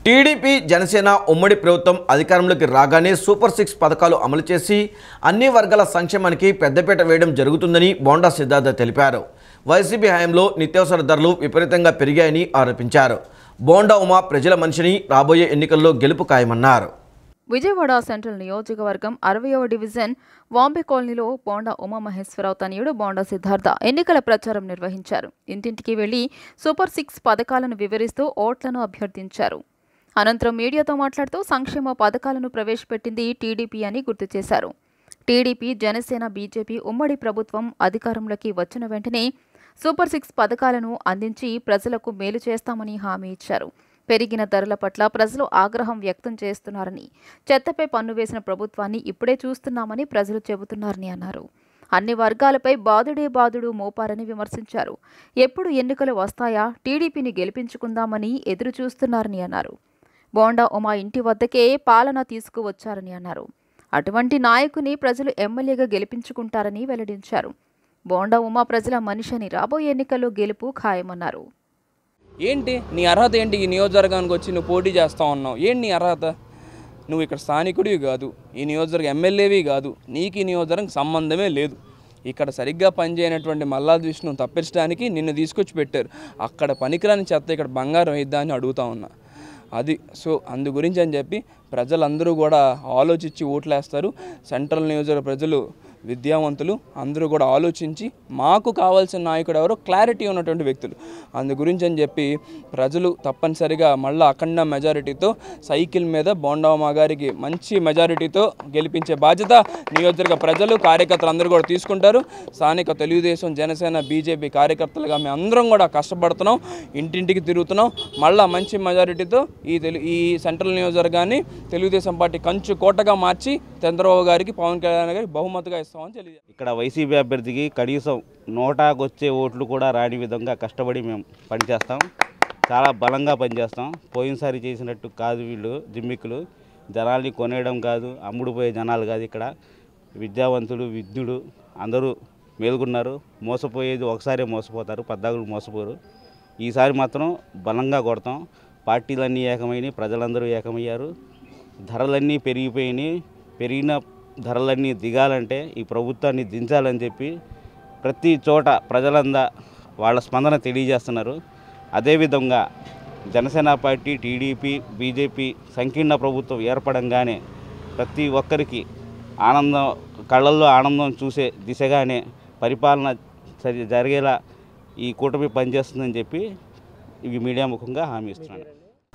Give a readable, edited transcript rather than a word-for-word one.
TDP Janasena ఉమ్మడి ప్రభుత్వం అధికారంలోకి రాగానే సూపర్ 6 పథకాలు అమలు చేసి అన్ని వర్గాల సంక్షేమానికి పెద్దపీట వేయడం జరుగుతుందని బోండా సిద్ధార్థ తెలిపారు. వైసీపీ హయాంలో నిత్యావసర ధరలు విపరీతంగా పెరిగాయని ఆరోపించారు. బోండా ఉమా ప్రజల మనిషిని రాబోయే ఎన్నికల్లో గెలుపు ఖాయమన్నారు. విజయవాడ సెంట్రల్ నియోజకవర్గం 60వ డివిజన్ వాంబే కాలనీలో బోండా ఉమామహేశ్వరరావు తనయుడు బోండా సిద్ధార్థ ఎన్నికల ప్రచారం నిర్వహించారు. ఇంటింటికి వెళ్లి సూపర్ 6 పథకాలను వివరిస్తూ ఓట్లను అభ్యర్థించారు. అనంతరం మీడియాతో మాట్లాడుతూ సంక్షేమ పథకాలను ప్రవేశపెట్టింది టీడీపీ అని గుర్తు చేశారు. టీడీపీ, జనసేన, బీజేపీ ఉమ్మడి ప్రభుత్వం అధికారంలోకి వచ్చిన వెంటనే సూపర్ 6 పథకాలను అందించి ప్రజలకు మేలు చేస్తామని హామీ ఇచ్చారు. పెరిగిన ధరల పట్ల ప్రజలు ఆగ్రహం వ్యక్తం చేస్తున్నారని, చెత్తపై పన్ను వేసిన ప్రభుత్వాన్ని ఇప్పుడే చూస్తున్నామని ప్రజలు చెబుతున్నారని అన్నారు. అన్ని వర్గాలపై బాదుడు మోపారని విమర్శించారు. ఎప్పుడు ఎన్నికలు వస్తాయా, టీడీపీని గెలిపించుకుందామని ఎదురు చూస్తున్నారని అన్నారు. బోండా ఉమా ఇంటి వద్దకే పాలన తీసుకువచ్చారని అన్నారు. అటువంటి నాయకుని ప్రజలు ఎమ్మెల్యేగా గెలిపించుకుంటారని వెల్లడించారు. బోండా ఉమా ప్రజల మనిషిని రాబోయే ఎన్నికల్లో గెలుపు ఖాయమన్నారు. ఏంటి నీ అర్హత ఏంటి? ఈ నియోజకవర్గానికి వచ్చి నువ్వు పోటీ చేస్తా ఉన్నావు. ఏంటి నీ అర్హత? నువ్వు ఇక్కడ స్థానికుడివి కాదు, ఈ నియోజకవర్గ ఎమ్మెల్యేవి కాదు, నీకు ఈ నియోజకవర్గం సంబంధమే లేదు. ఇక్కడ సరిగ్గా పనిచేయనటువంటి మల్లాది విష్ణును తప్పించడానికి నిన్ను తీసుకొచ్చి పెట్టారు. అక్కడ పనికిరాని చెత్త ఇక్కడ బంగారం వేద్దా అని అడుగుతా ఉన్నా. అది సో అందు గురించి అని చెప్పి ప్రజలందరూ కూడా ఆలోచించి ఓట్లేస్తారు. సెంట్రల్ నియోజకవర్గ ప్రజలు విద్యావంతులు అందరూ కూడా ఆలోచించి మాకు కావాల్సిన నాయకుడు ఎవరో క్లారిటీ ఉన్నటువంటి వ్యక్తులు. అందు గురించి అని చెప్పి ప్రజలు తప్పనిసరిగా మళ్ళీ అఖండ మెజారిటీతో సైకిల్ మీద బోండా ఉమా గారికి మంచి మెజారిటీతో గెలిపించే బాధ్యత నియోజకవర్గ ప్రజలు, కార్యకర్తలు అందరూ కూడా తీసుకుంటారు. స్థానిక తెలుగుదేశం, జనసేన, బీజేపీ కార్యకర్తలుగా మేము అందరం కూడా కష్టపడుతున్నాం, ఇంటింటికి తిరుగుతున్నాం. మళ్ళీ మంచి మెజారిటీతో ఈ సెంట్రల్ నియోజకవర్గాన్ని తెలుగుదేశం పార్టీ కంచు కోటగా మార్చి చంద్రబాబు గారికి, పవన్ కళ్యాణ్ గారికి బహుమతిగా ఇస్తామని తెలియదు. ఇక్కడ వైసీపీ అభ్యర్థికి కనీసం నోటాకొచ్చే ఓట్లు కూడా రాని విధంగా కష్టపడి మేము పనిచేస్తాం. చాలా బలంగా పనిచేస్తాం. పోయినసారి చేసినట్టు కాదు. వీళ్ళు జిమ్మిక్కులు జనాల్ని కొనేయడం కాదు, అమ్ముడుపోయే జనాలు కాదు. ఇక్కడ విద్యావంతులు, విజ్ఞుడు అందరూ మేలుకున్నారు. మోసపోయేది ఒకసారి మోసపోతారు, పద్దాకులు మోసపోరు. ఈసారి మాత్రం బలంగా కొడతాం. పార్టీలన్నీ ఏకమైనాయి, ప్రజలందరూ ఏకమయ్యారు. ధరలన్నీ పెరిగిపోయినాయి. పెరిగిన ధరలన్నీ దిగాలంటే ఈ ప్రభుత్వాన్ని దించాలని చెప్పి ప్రతి చోట ప్రజలందా వాళ్ళ స్పందన తెలియజేస్తున్నారు. అదేవిధంగా జనసేన పార్టీ, టీడీపీ, బీజేపీ సంకీర్ణ ప్రభుత్వం ఏర్పడంగానే ప్రతి ఒక్కరికి ఆనందం, కళ్ళల్లో ఆనందం చూసే దిశగానే పరిపాలన జరిగేలా ఈ కూటమి పనిచేస్తుందని చెప్పి ఈ మీడియా ముఖంగా హామీ ఇస్తున్నాను.